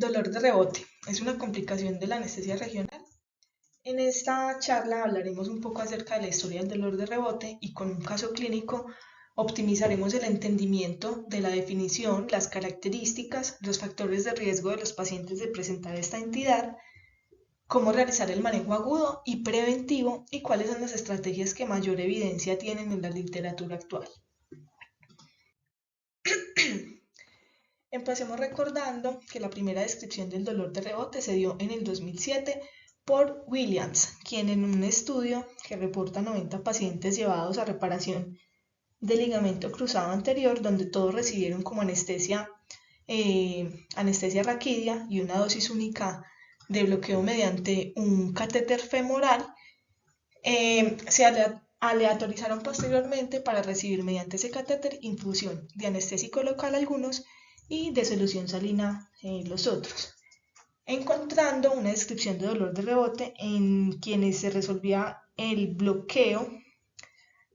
Dolor de rebote es una complicación de la anestesia regional. En esta charla hablaremos un poco acerca de la historia del dolor de rebote y con un caso clínico optimizaremos el entendimiento de la definición, las características, los factores de riesgo de los pacientes de presentar esta entidad, cómo realizar el manejo agudo y preventivo y cuáles son las estrategias que mayor evidencia tienen en la literatura actual. Empecemos recordando que la primera descripción del dolor de rebote se dio en el 2007 por Williams, quien en un estudio que reporta 90 pacientes llevados a reparación de ligamento cruzado anterior, donde todos recibieron como anestesia raquídea y una dosis única de bloqueo mediante un catéter femoral, se aleatorizaron posteriormente para recibir mediante ese catéter infusión de anestésico local algunos y de solución salina los otros, encontrando una descripción de dolor de rebote en quienes se resolvía el bloqueo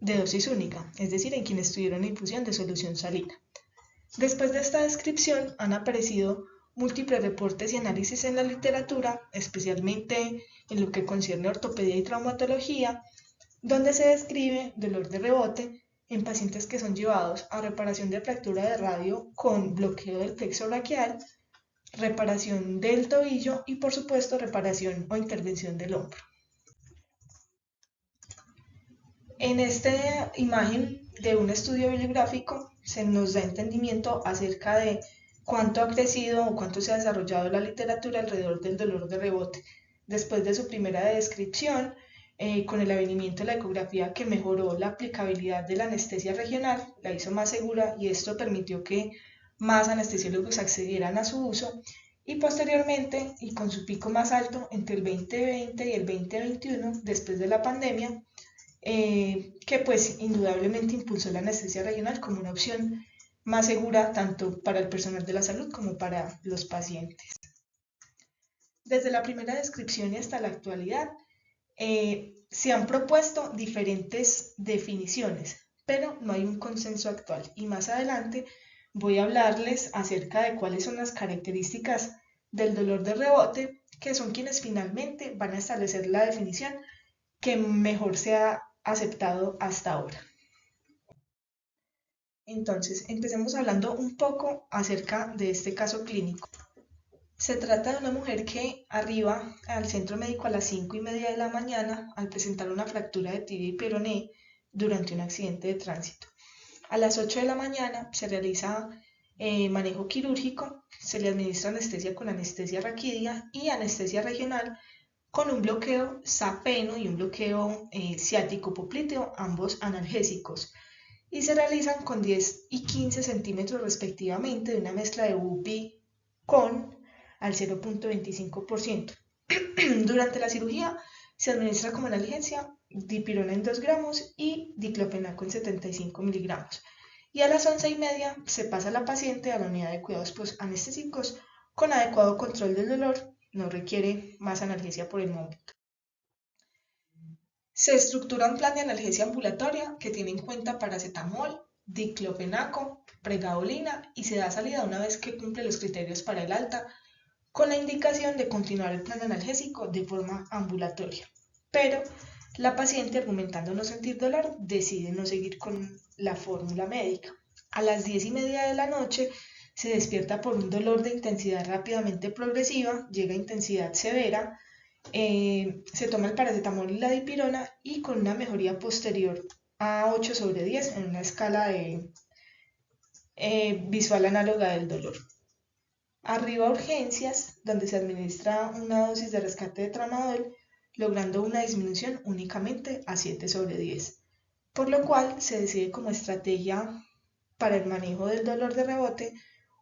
de dosis única, es decir, en quienes tuvieron la infusión de solución salina. Después de esta descripción han aparecido múltiples reportes y análisis en la literatura, especialmente en lo que concierne a ortopedia y traumatología, donde se describe dolor de rebote en pacientes que son llevados a reparación de fractura de radio con bloqueo del plexo braquial, reparación del tobillo y por supuesto reparación o intervención del hombro. En esta imagen de un estudio bibliográfico se nos da entendimiento acerca de cuánto ha crecido o cuánto se ha desarrollado la literatura alrededor del dolor de rebote. Después de su primera descripción, con el avenimiento de la ecografía que mejoró la aplicabilidad de la anestesia regional, la hizo más segura y esto permitió que más anestesiólogos accedieran a su uso y posteriormente, y con su pico más alto entre el 2020 y el 2021, después de la pandemia, que pues indudablemente impulsó la anestesia regional como una opción más segura tanto para el personal de la salud como para los pacientes. Desde la primera descripción y hasta la actualidad, se han propuesto diferentes definiciones, pero no hay un consenso actual. Y más adelante voy a hablarles acerca de cuáles son las características del dolor de rebote, que son quienes finalmente van a establecer la definición que mejor se ha aceptado hasta ahora. Entonces, empecemos hablando un poco acerca de este caso clínico. Se trata de una mujer que arriba al centro médico a las 5:30 de la mañana al presentar una fractura de tibia y peroné durante un accidente de tránsito. A las 8 de la mañana se realiza manejo quirúrgico, se le administra anestesia con anestesia raquídea y anestesia regional con un bloqueo sapeno y un bloqueo ciático popliteo, ambos analgésicos, y se realizan con 10 y 15 centímetros respectivamente de una mezcla de UPI con al 0.25%. Durante la cirugía se administra como analgesia dipirona en 2 gramos y diclofenaco en 75 miligramos. Y a las 11:30 se pasa a la paciente a la unidad de cuidados postanestésicos con adecuado control del dolor, no requiere más analgesia por el momento. Se estructura un plan de analgesia ambulatoria que tiene en cuenta paracetamol, diclofenaco, pregabalina y se da salida una vez que cumple los criterios para el alta, con la indicación de continuar el plan analgésico de forma ambulatoria. Pero la paciente, argumentando no sentir dolor, decide no seguir con la fórmula médica. A las 10:30 de la noche se despierta por un dolor de intensidad rápidamente progresiva, llega a intensidad severa, se toma el paracetamol y la dipirona y con una mejoría posterior a 8/10 en una escala de visual análoga del dolor. Arriba a urgencias, donde se administra una dosis de rescate de tramadol, logrando una disminución únicamente a 7/10, por lo cual se decide como estrategia para el manejo del dolor de rebote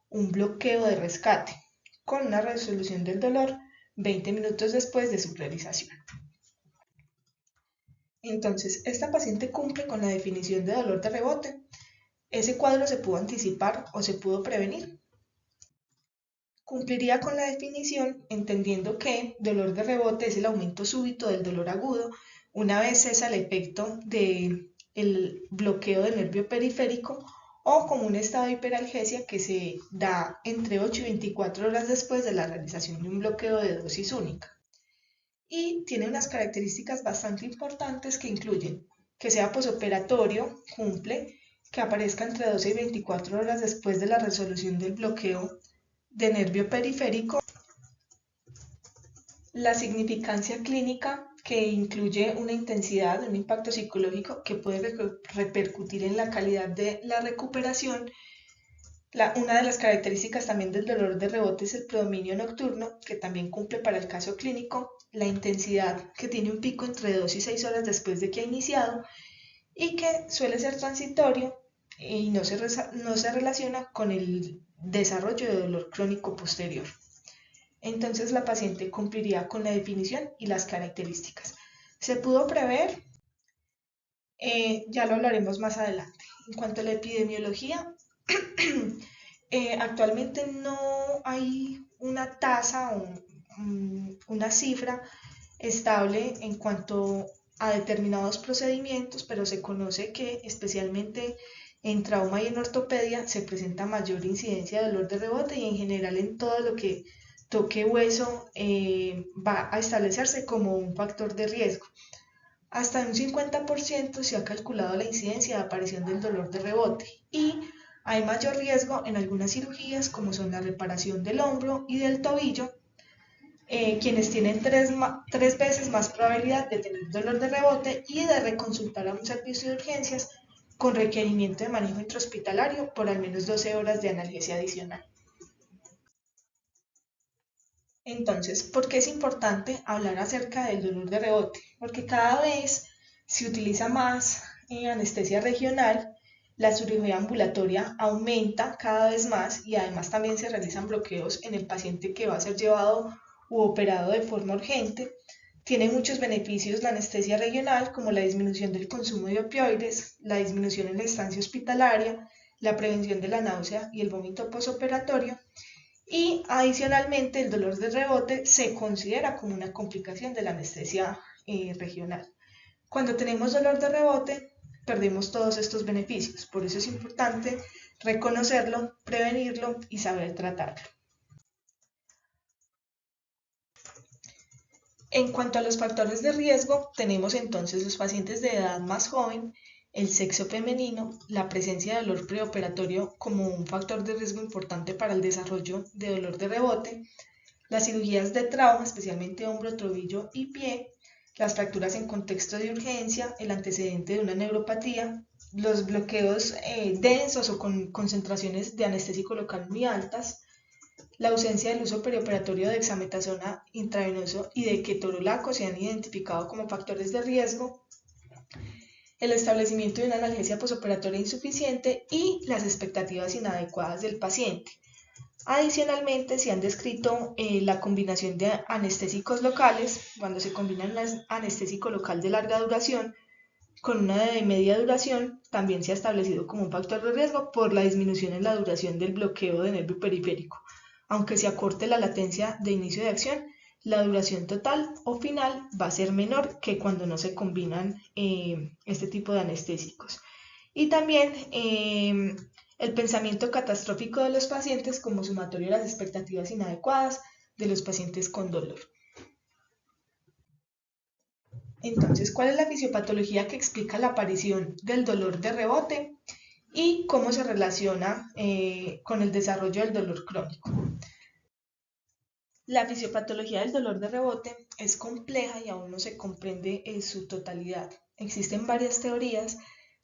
un bloqueo de rescate, con una resolución del dolor 20 minutos después de su realización. Entonces, esta paciente cumple con la definición de dolor de rebote. ¿Ese cuadro se pudo anticipar o se pudo prevenir? Cumpliría con la definición entendiendo que dolor de rebote es el aumento súbito del dolor agudo una vez cesa el efecto del bloqueo del nervio periférico o como un estado de hiperalgesia que se da entre 8 y 24 horas después de la realización de un bloqueo de dosis única. Y tiene unas características bastante importantes que incluyen que sea posoperatorio, cumple, que aparezca entre 12 y 24 horas después de la resolución del bloqueo de nervio periférico. La significancia clínica, que incluye una intensidad, un impacto psicológico que puede repercutir en la calidad de la recuperación. Una de las características también del dolor de rebote es el predominio nocturno, que también cumple para el caso clínico, la intensidad, que tiene un pico entre 2 y 6 horas después de que ha iniciado y que suele ser transitorio y no se relaciona con el desarrollo de dolor crónico posterior. Entonces la paciente cumpliría con la definición y las características. ¿Se pudo prever? Ya lo hablaremos más adelante. En cuanto a la epidemiología, actualmente no hay una tasa o una cifra estable en cuanto a determinados procedimientos, pero se conoce que especialmente en trauma y en ortopedia se presenta mayor incidencia de dolor de rebote y en general en todo lo que toque hueso va a establecerse como un factor de riesgo. Hasta un 50% se ha calculado la incidencia de aparición del dolor de rebote y hay mayor riesgo en algunas cirugías como son la reparación del hombro y del tobillo, quienes tienen tres veces más probabilidad de tener dolor de rebote y de reconsultar a un servicio de urgencias con requerimiento de manejo intrahospitalario por al menos 12 horas de analgesia adicional. Entonces, ¿por qué es importante hablar acerca del dolor de rebote? Porque cada vez se utiliza más anestesia regional, la cirugía ambulatoria aumenta cada vez más y además también se realizan bloqueos en el paciente que va a ser llevado u operado de forma urgente. Tiene muchos beneficios la anestesia regional, como la disminución del consumo de opioides, la disminución en la estancia hospitalaria, la prevención de la náusea y el vómito posoperatorio. Y adicionalmente el dolor de rebote se considera como una complicación de la anestesia regional. Cuando tenemos dolor de rebote perdemos todos estos beneficios, por eso es importante reconocerlo, prevenirlo y saber tratarlo. En cuanto a los factores de riesgo, tenemos entonces los pacientes de edad más joven, el sexo femenino, la presencia de dolor preoperatorio como un factor de riesgo importante para el desarrollo de dolor de rebote, las cirugías de trauma, especialmente hombro, tobillo y pie, las fracturas en contexto de urgencia, el antecedente de una neuropatía, los bloqueos densos o con concentraciones de anestésico local muy altas, la ausencia del uso perioperatorio de dexametasona intravenoso y de ketorolaco se han identificado como factores de riesgo, el establecimiento de una analgesia posoperatoria insuficiente y las expectativas inadecuadas del paciente. Adicionalmente, se han descrito la combinación de anestésicos locales, cuando se combina un anestésico local de larga duración con una de media duración, también se ha establecido como un factor de riesgo por la disminución en la duración del bloqueo de nervio periférico. Aunque se acorte la latencia de inicio de acción, la duración total o final va a ser menor que cuando no se combinan este tipo de anestésicos. Y también el pensamiento catastrófico de los pacientes como sumatorio de las expectativas inadecuadas de los pacientes con dolor. Entonces, ¿cuál es la fisiopatología que explica la aparición del dolor de rebote y cómo se relaciona con el desarrollo del dolor crónico? La fisiopatología del dolor de rebote es compleja y aún no se comprende en su totalidad. Existen varias teorías.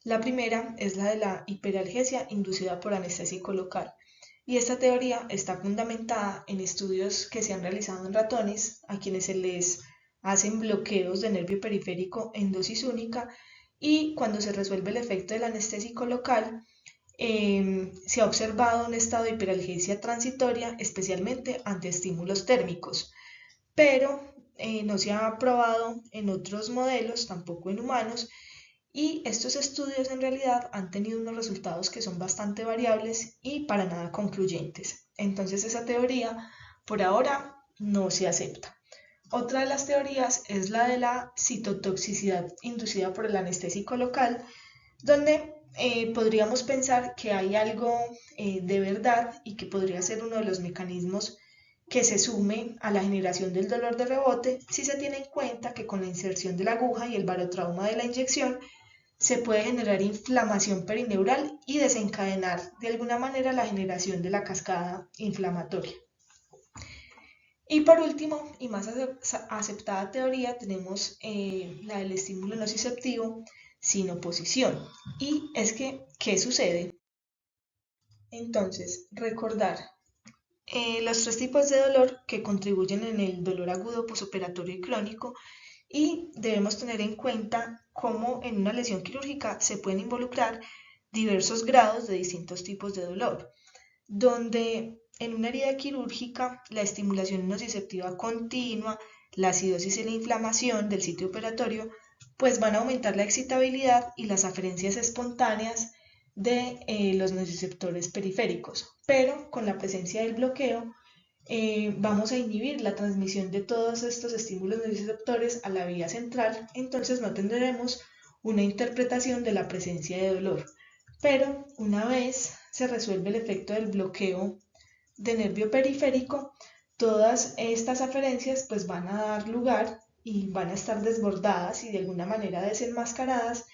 La primera es la de la hiperalgesia inducida por anestésico local. Y esta teoría está fundamentada en estudios que se han realizado en ratones a quienes se les hacen bloqueos de nervio periférico en dosis única y cuando se resuelve el efecto del anestésico local, se ha observado un estado de hiperalgesia transitoria, especialmente ante estímulos térmicos, pero no se ha probado en otros modelos, tampoco en humanos, y estos estudios en realidad han tenido unos resultados que son bastante variables y para nada concluyentes. Entonces esa teoría por ahora no se acepta. Otra de las teorías es la de la citotoxicidad inducida por el anestésico local, donde podríamos pensar que hay algo de verdad y que podría ser uno de los mecanismos que se sume a la generación del dolor de rebote si se tiene en cuenta que con la inserción de la aguja y el barotrauma de la inyección se puede generar inflamación perineural y desencadenar de alguna manera la generación de la cascada inflamatoria. Y por último, y más aceptada teoría, tenemos la del estímulo nociceptivo sin oposición. Y es que, ¿qué sucede? Entonces, recordar los tres tipos de dolor que contribuyen en el dolor agudo, posoperatorio y crónico, y debemos tener en cuenta cómo en una lesión quirúrgica se pueden involucrar diversos grados de distintos tipos de dolor, donde en una herida quirúrgica la estimulación nociceptiva continua, la acidosis y la inflamación del sitio operatorio, pues van a aumentar la excitabilidad y las aferencias espontáneas de los nociceptores periféricos, pero con la presencia del bloqueo vamos a inhibir la transmisión de todos estos estímulos nociceptores a la vía central, entonces no tendremos una interpretación de la presencia de dolor. Pero una vez se resuelve el efecto del bloqueo de nervio periférico, todas estas aferencias pues van a dar lugar y van a estar desbordadas y de alguna manera desenmascaradas,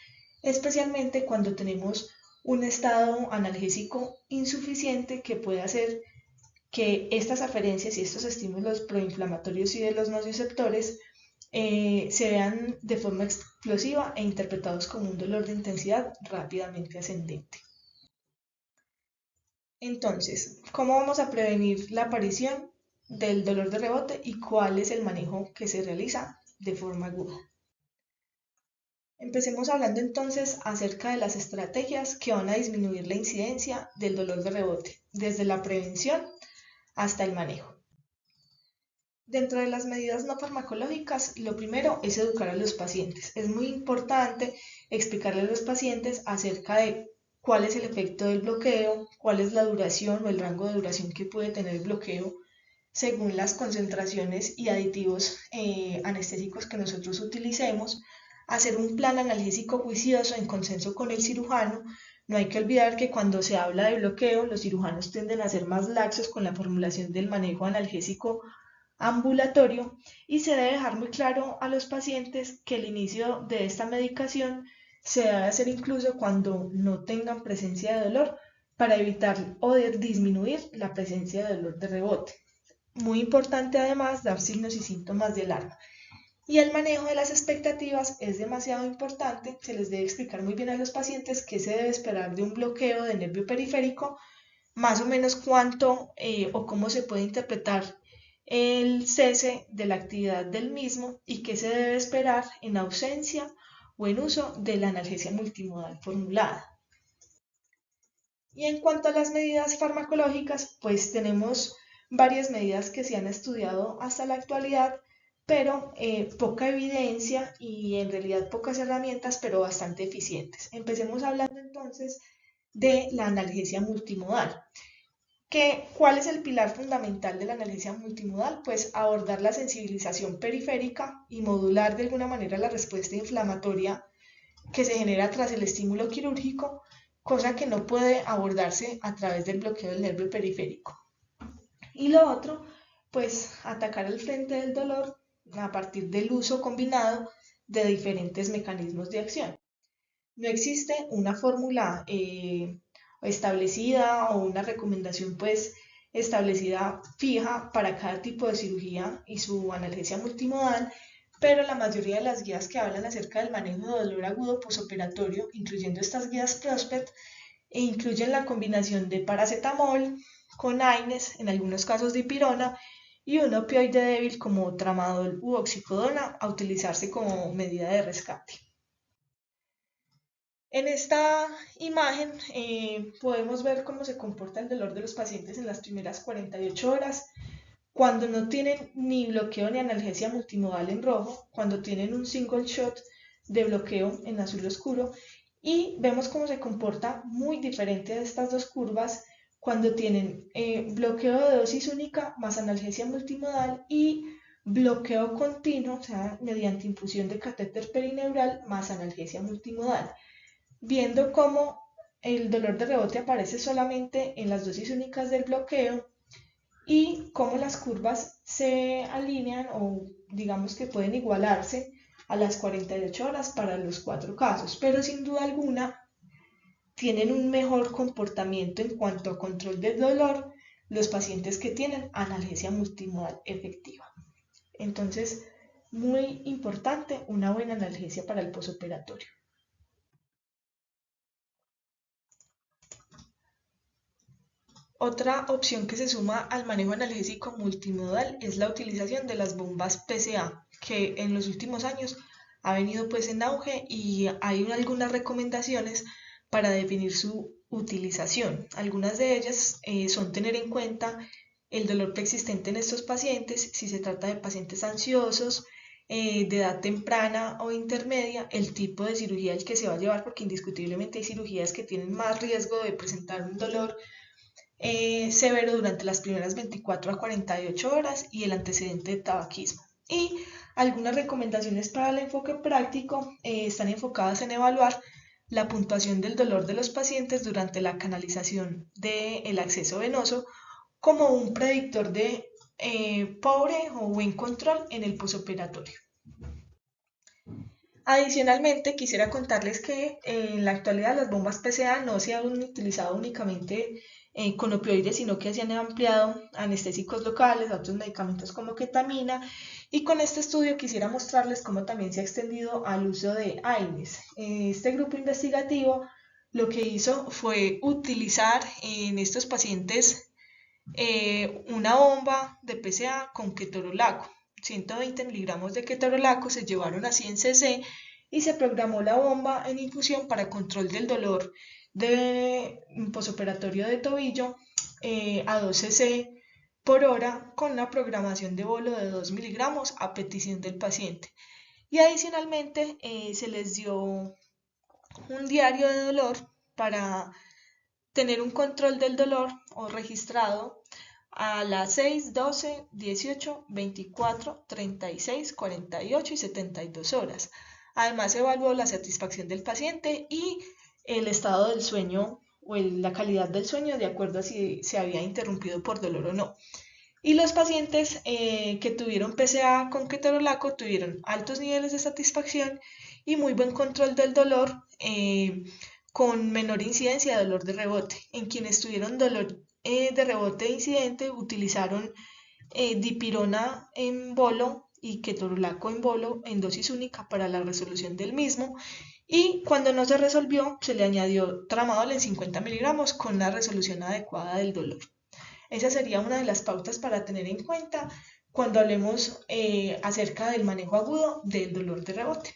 especialmente cuando tenemos un estado analgésico insuficiente que puede hacer que estas aferencias y estos estímulos proinflamatorios y de los nociceptores se vean de forma explosiva e interpretados como un dolor de intensidad rápidamente ascendente. Entonces, ¿cómo vamos a prevenir la aparición del dolor de rebote y cuál es el manejo que se realiza de forma aguda? Empecemos hablando entonces acerca de las estrategias que van a disminuir la incidencia del dolor de rebote, desde la prevención hasta el manejo. Dentro de las medidas no farmacológicas, lo primero es educar a los pacientes. Es muy importante explicarle a los pacientes acerca de cuál es el efecto del bloqueo, cuál es la duración o el rango de duración que puede tener el bloqueo según las concentraciones y aditivos anestésicos que nosotros utilicemos, hacer un plan analgésico juicioso en consenso con el cirujano. No hay que olvidar que cuando se habla de bloqueo, los cirujanos tienden a ser más laxos con la formulación del manejo analgésico ambulatorio y se debe dejar muy claro a los pacientes que el inicio de esta medicación se debe hacer incluso cuando no tengan presencia de dolor para evitar o disminuir la presencia de dolor de rebote. Muy importante además dar signos y síntomas de alarma. Y el manejo de las expectativas es demasiado importante, se les debe explicar muy bien a los pacientes qué se debe esperar de un bloqueo de nervio periférico, más o menos cuánto o cómo se puede interpretar el cese de la actividad del mismo y qué se debe esperar en ausencia o en uso de la analgesia multimodal formulada. Y en cuanto a las medidas farmacológicas, pues tenemos varias medidas que se han estudiado hasta la actualidad, pero poca evidencia y en realidad pocas herramientas, pero bastante eficientes. Empecemos hablando entonces de la analgesia multimodal. ¿Cuál es el pilar fundamental de la analgesia multimodal? Pues abordar la sensibilización periférica y modular de alguna manera la respuesta inflamatoria que se genera tras el estímulo quirúrgico, cosa que no puede abordarse a través del bloqueo del nervio periférico. Y lo otro, pues atacar el frente del dolor a partir del uso combinado de diferentes mecanismos de acción. No existe una fórmula establecida o una recomendación pues establecida fija para cada tipo de cirugía y su analgesia multimodal, pero la mayoría de las guías que hablan acerca del manejo de dolor agudo posoperatorio, incluyendo estas guías Prospect, incluyen la combinación de paracetamol con AINES, en algunos casos dipirona, y un opioide débil como tramadol u oxicodona a utilizarse como medida de rescate. En esta imagen podemos ver cómo se comporta el dolor de los pacientes en las primeras 48 horas, cuando no tienen ni bloqueo ni analgesia multimodal en rojo, cuando tienen un single shot de bloqueo en azul oscuro, y vemos cómo se comporta muy diferente de estas dos curvas cuando tienen bloqueo de dosis única más analgesia multimodal y bloqueo continuo, o sea, mediante infusión de catéter perineural más analgesia multimodal, viendo cómo el dolor de rebote aparece solamente en las dosis únicas del bloqueo y cómo las curvas se alinean o digamos que pueden igualarse a las 48 horas para los cuatro casos, pero sin duda alguna tienen un mejor comportamiento en cuanto a control del dolor los pacientes que tienen analgesia multimodal efectiva. Entonces, muy importante una buena analgesia para el posoperatorio. Otra opción que se suma al manejo analgésico multimodal es la utilización de las bombas PCA, que en los últimos años ha venido pues en auge y hay algunas recomendaciones para definir su utilización. Algunas de ellas son tener en cuenta el dolor preexistente en estos pacientes, si se trata de pacientes ansiosos, de edad temprana o intermedia, el tipo de cirugía el que se va a llevar, porque indiscutiblemente hay cirugías que tienen más riesgo de presentar un dolor severo durante las primeras 24 a 48 horas y el antecedente de tabaquismo. Y algunas recomendaciones para el enfoque práctico están enfocadas en evaluar la puntuación del dolor de los pacientes durante la canalización del acceso venoso como un predictor de pobre o buen control en el posoperatorio. Adicionalmente, quisiera contarles que en la actualidad las bombas PCA no se han utilizado únicamente con opioides, sino que se han ampliado a anestésicos locales, a otros medicamentos como ketamina, y con este estudio quisiera mostrarles cómo también se ha extendido al uso de AINES. Este grupo investigativo lo que hizo fue utilizar en estos pacientes una bomba de PCA con ketorolaco. 120 miligramos de ketorolaco se llevaron a 100 cc y se programó la bomba en infusión para control del dolor de posoperatorio de tobillo a 2 cc por hora con una programación de bolo de 2 miligramos a petición del paciente. Y adicionalmente se les dio un diario de dolor para tener un control del dolor o registrado a las 6, 12, 18, 24, 36, 48 y 72 horas. Además, evaluó la satisfacción del paciente y el estado del sueño o la calidad del sueño de acuerdo a si se había interrumpido por dolor o no. Y los pacientes que tuvieron PCA con ketorolaco tuvieron altos niveles de satisfacción y muy buen control del dolor con menor incidencia de dolor de rebote. En quienes tuvieron dolor de rebote incidente utilizaron dipirona en bolo y ketorolaco en bolo en dosis única para la resolución del mismo. Y cuando no se resolvió, se le añadió tramadol en 50 miligramos con una resolución adecuada del dolor. Esa sería una de las pautas para tener en cuenta cuando hablemos acerca del manejo agudo del dolor de rebote,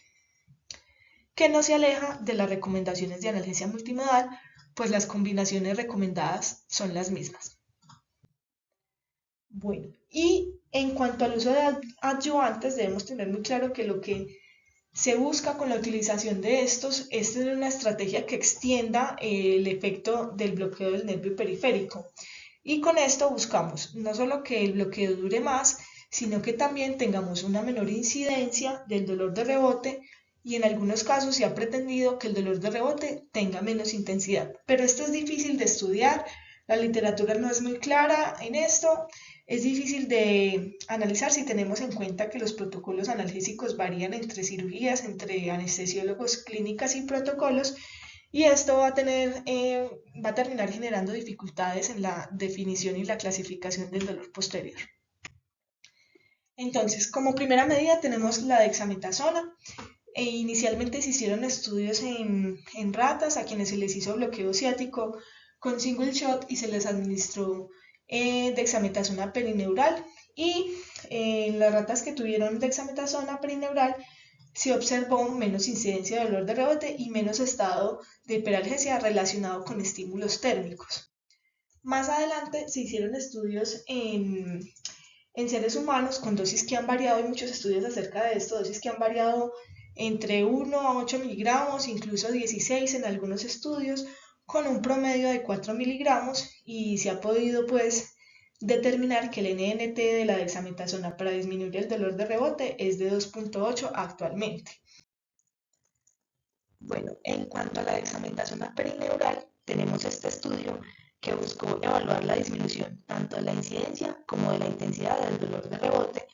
que no se aleja de las recomendaciones de analgesia multimodal, pues las combinaciones recomendadas son las mismas. Bueno, y en cuanto al uso de adyuvantes, debemos tener muy claro que lo que se busca con la utilización de estos es tener una estrategia que extienda el efecto del bloqueo del nervio periférico. Y con esto buscamos no solo que el bloqueo dure más, sino que también tengamos una menor incidencia del dolor de rebote y en algunos casos se ha pretendido que el dolor de rebote tenga menos intensidad. Pero esto es difícil de estudiar, la literatura no es muy clara en esto, es difícil de analizar si tenemos en cuenta que los protocolos analgésicos varían entre cirugías, entre anestesiólogos, clínicas y protocolos, y esto va a terminar generando dificultades en la definición y la clasificación del dolor posterior. Entonces, como primera medida tenemos la dexametasona. Inicialmente se hicieron estudios en ratas a quienes se les hizo bloqueo ciático con single shot y se les administró dexametasona perineural. Y en las ratas que tuvieron dexametasona perineural se observó menos incidencia de dolor de rebote y menos estado de hiperalgesia relacionado con estímulos térmicos. Más adelante se hicieron estudios en seres humanos con dosis que han variado, hay muchos estudios acerca de esto, dosis que han variado entre 1 a 8 miligramos, incluso 16 en algunos estudios, con un promedio de 4 miligramos y se ha podido pues determinar que el NNT de la dexametasona para disminuir el dolor de rebote es de 2.8 actualmente. Bueno, en cuanto a la dexametasona perineural, tenemos este estudio que buscó evaluar la disminución tanto de la incidencia como de la intensidad del dolor de rebote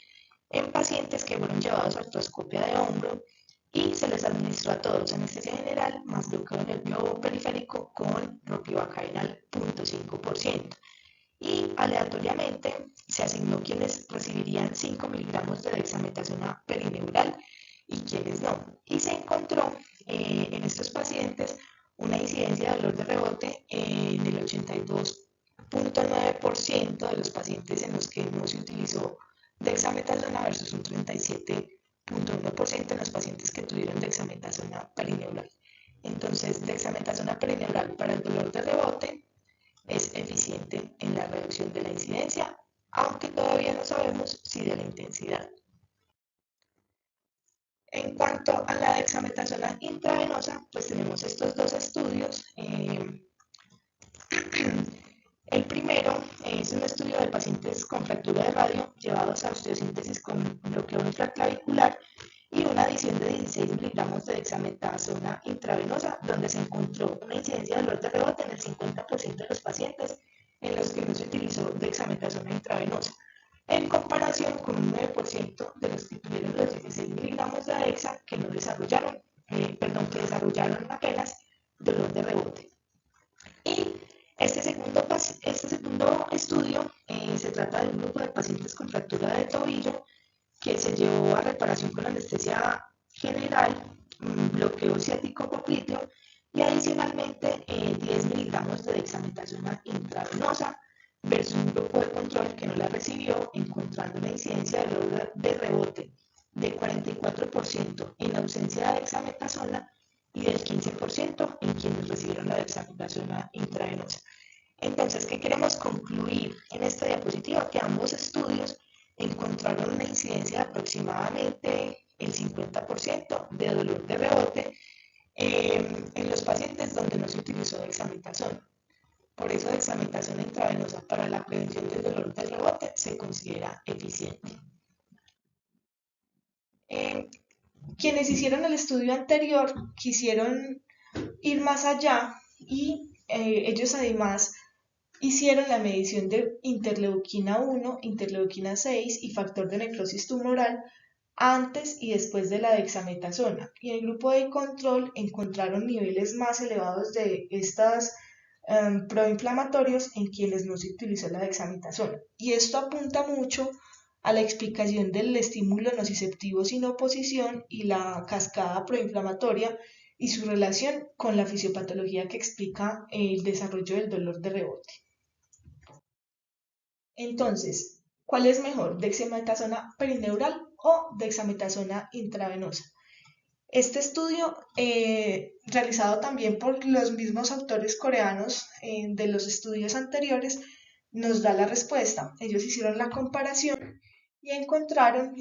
en pacientes que fueron llevados a artroscopia de hombro y se les administró a todos anestesia general más bloqueo en el globo periférico con ropivacainal 0.5%. Y aleatoriamente se asignó quienes recibirían 5 miligramos de dexametasona perineural y quienes no. Y se encontró en estos pacientes una incidencia de dolor de rebote en el 82.9% de los pacientes en los que no se utilizó dexametasona versus un 37.1% en los pacientes que tuvieron dexametasona perineural. Entonces, dexametasona perineural para el dolor de rebote es eficiente en la reducción de la incidencia, aunque todavía no sabemos si de la intensidad. En cuanto a la dexametasona intravenosa, pues tenemos estos dos estudios. El primero es un estudio de pacientes con fractura de radio llevados a osteosíntesis con bloqueo infraclavicular y una adición de 16 miligramos de dexametasona intravenosa, donde se encontró una incidencia de dolor de rebote en el 50% de los pacientes en los que no se utilizó dexametasona intravenosa, en comparación con un 9% de los que tuvieron los 16 miligramos de dexa que no desarrollaron, que desarrollaron apenas dolor de rebote. Y este segundo estudio se trata de un grupo de pacientes con fractura de tobillo que se llevó a reparación con anestesia general, bloqueo ciático popliteo y adicionalmente 10 miligramos de dexametasona intravenosa versus un grupo de control que no la recibió, encontrando una incidencia de rebote de 44% en ausencia de dexametasona y del 15% en quienes recibieron la dexametasona intravenosa. Entonces, ¿qué queremos concluir en esta diapositiva? Que ambos estudios encontraron una incidencia de aproximadamente el 50% de dolor de rebote en los pacientes donde no se utilizó dexametasona. Por eso, dexametasona intravenosa para la prevención del dolor de rebote se considera eficiente. Quienes hicieron el estudio anterior quisieron ir más allá y ellos además hicieron la medición de interleuquina 1, interleuquina 6 y factor de necrosis tumoral antes y después de la dexametasona. Y en el grupo de control encontraron niveles más elevados de estas proinflamatorios en quienes no se utilizó la dexametasona. Y esto apunta mucho a la explicación del estímulo nociceptivo sin oposición y la cascada proinflamatoria y su relación con la fisiopatología que explica el desarrollo del dolor de rebote. Entonces, ¿cuál es mejor, dexametasona perineural o dexametasona intravenosa? Este estudio, realizado también por los mismos autores coreanos de los estudios anteriores, nos da la respuesta. Ellos hicieron la comparación y encontraron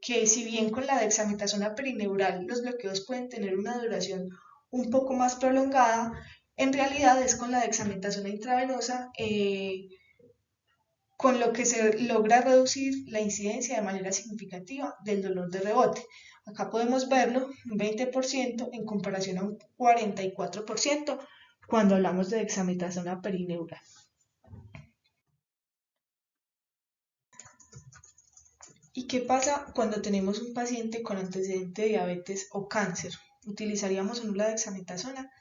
que si bien con la dexametasona perineural los bloqueos pueden tener una duración un poco más prolongada, en realidad es con la dexametasona intravenosa con lo que se logra reducir la incidencia de manera significativa del dolor de rebote. Acá podemos verlo, un 20% en comparación a un 44% cuando hablamos de dexametasona perineural. ¿Y qué pasa cuando tenemos un paciente con antecedente de diabetes o cáncer? ¿Utilizaríamos o no la dexametasona?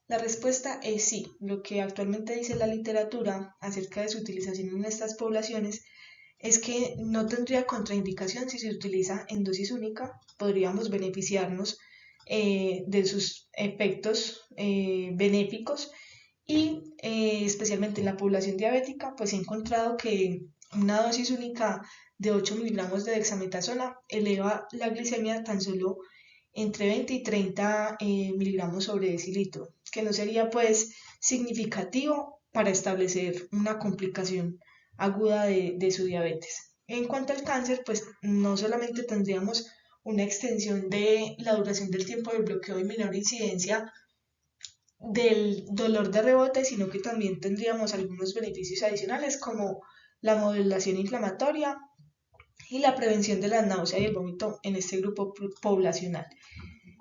La respuesta es sí. Lo que actualmente dice la literatura acerca de su utilización en estas poblaciones es que no tendría contraindicación si se utiliza en dosis única. Podríamos beneficiarnos de sus efectos benéficos y especialmente en la población diabética, pues he encontrado que una dosis única de 8 miligramos de dexametasona eleva la glicemia tan solo entre 20 y 30 miligramos sobre decilitro, que no sería pues significativo para establecer una complicación aguda de su diabetes. En cuanto al cáncer, pues no solamente tendríamos una extensión de la duración del tiempo de bloqueo y menor incidencia del dolor de rebote, sino que también tendríamos algunos beneficios adicionales como la modulación inflamatoria y la prevención de la náusea y el vómito en este grupo poblacional.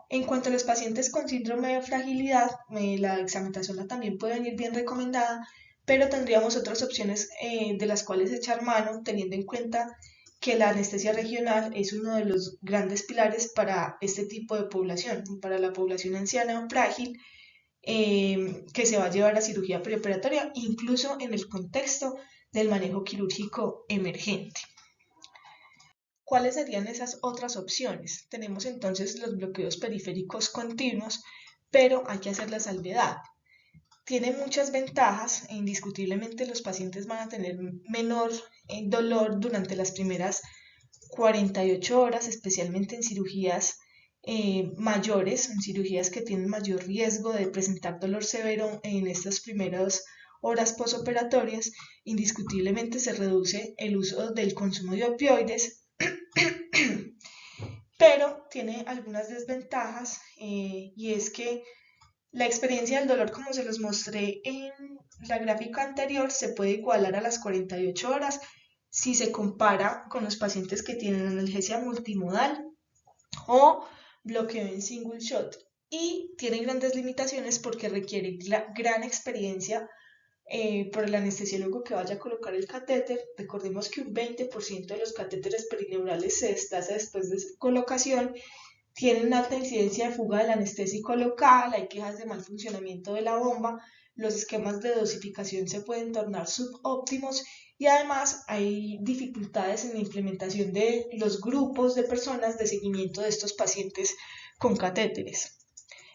En cuanto a los pacientes con síndrome de fragilidad, la dexametasona también puede venir bien recomendada, pero tendríamos otras opciones de las cuales echar mano, teniendo en cuenta que la anestesia regional es uno de los grandes pilares para este tipo de población, para la población anciana o frágil, que se va a llevar a cirugía preoperatoria, incluso en el contexto del manejo quirúrgico emergente. ¿Cuáles serían esas otras opciones? Tenemos entonces los bloqueos periféricos continuos, pero hay que hacer la salvedad. Tiene muchas ventajas e indiscutiblemente los pacientes van a tener menor dolor durante las primeras 48 horas, especialmente en cirugías mayores, en cirugías que tienen mayor riesgo de presentar dolor severo en estas primeras horas postoperatorias. Indiscutiblemente se reduce el uso del consumo de opioides, pero tiene algunas desventajas y es que la experiencia del dolor, como se los mostré en la gráfica anterior, se puede igualar a las 48 horas si se compara con los pacientes que tienen analgesia multimodal o bloqueo en single shot, y tiene grandes limitaciones porque requiere gran experiencia por el anestesiólogo que vaya a colocar el catéter. Recordemos que un 20% de los catéteres perineurales se destaza después de su colocación, tienen alta incidencia de fuga del anestésico local, hay quejas de mal funcionamiento de la bomba, los esquemas de dosificación se pueden tornar subóptimos y además hay dificultades en la implementación de los grupos de personas de seguimiento de estos pacientes con catéteres.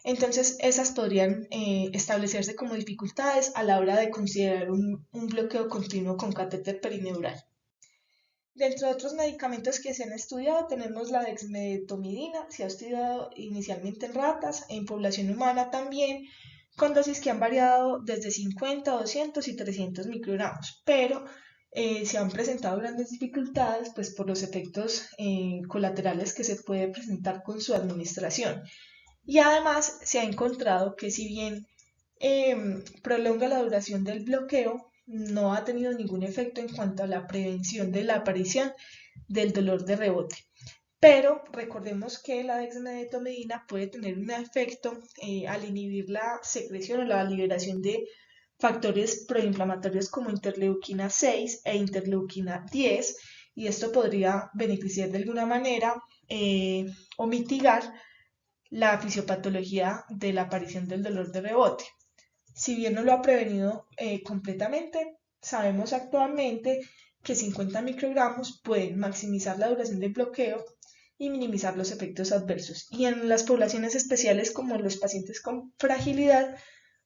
Entonces, esas podrían establecerse como dificultades a la hora de considerar un bloqueo continuo con catéter perineural. Dentro de otros medicamentos que se han estudiado tenemos la dexmedetomidina, se ha estudiado inicialmente en ratas, en población humana también, con dosis que han variado desde 50, 200 y 300 microgramos, pero se han presentado grandes dificultades pues, por los efectos colaterales que se puede presentar con su administración. Y además se ha encontrado que si bien prolonga la duración del bloqueo, no ha tenido ningún efecto en cuanto a la prevención de la aparición del dolor de rebote. Pero recordemos que la dexmedetomidina puede tener un efecto al inhibir la secreción o la liberación de factores proinflamatorios como interleuquina 6 e interleuquina 10, y esto podría beneficiar de alguna manera o mitigar la fisiopatología de la aparición del dolor de rebote. Si bien no lo ha prevenido completamente, sabemos actualmente que 50 microgramos pueden maximizar la duración del bloqueo y minimizar los efectos adversos. Y en las poblaciones especiales como los pacientes con fragilidad,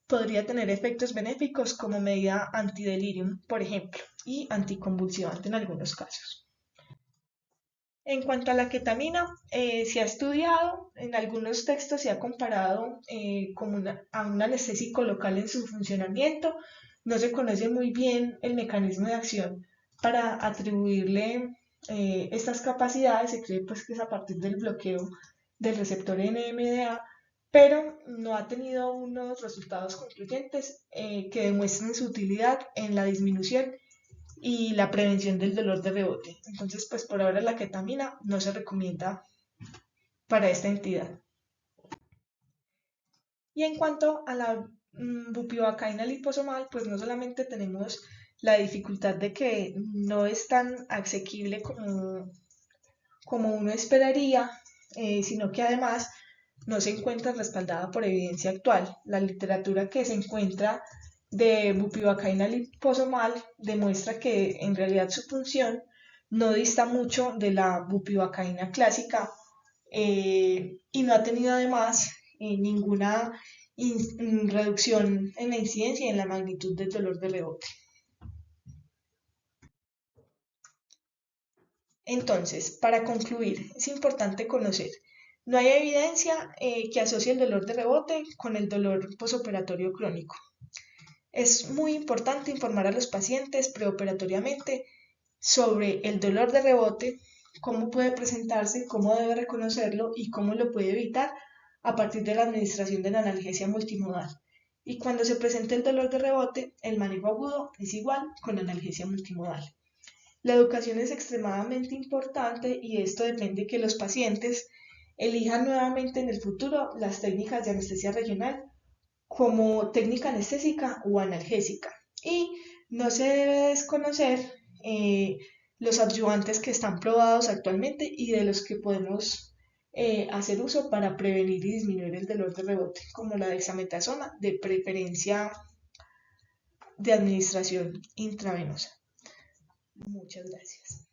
podría tener efectos benéficos como medida antidelirium, por ejemplo, y anticonvulsivante en algunos casos. En cuanto a la ketamina, se ha estudiado, en algunos textos se ha comparado a un anestésico local en su funcionamiento. No se conoce muy bien el mecanismo de acción para atribuirle estas capacidades. Se cree pues, que es a partir del bloqueo del receptor NMDA, pero no ha tenido unos resultados concluyentes que demuestren su utilidad en la disminución y la prevención del dolor de rebote. Entonces, pues por ahora la ketamina no se recomienda para esta entidad. Y en cuanto a la bupivacaína liposomal, pues no solamente tenemos la dificultad de que no es tan asequible como uno esperaría, sino que además no se encuentra respaldada por evidencia actual. La literatura que se encuentra de bupivacaína liposomal demuestra que en realidad su función no dista mucho de la bupivacaína clásica y no ha tenido además ninguna reducción en la incidencia y en la magnitud del dolor de rebote. Entonces, para concluir, es importante conocer, no hay evidencia que asocie el dolor de rebote con el dolor posoperatorio crónico. Es muy importante informar a los pacientes preoperatoriamente sobre el dolor de rebote, cómo puede presentarse, cómo debe reconocerlo y cómo lo puede evitar a partir de la administración de la analgesia multimodal. Y cuando se presente el dolor de rebote, el manejo agudo es igual con analgesia multimodal. La educación es extremadamente importante y esto depende de que los pacientes elijan nuevamente en el futuro las técnicas de anestesia regional como técnica anestésica o analgésica. Y no se debe desconocer los adyuvantes que están probados actualmente y de los que podemos hacer uso para prevenir y disminuir el dolor de rebote, como la dexametasona, de preferencia de administración intravenosa. Muchas gracias.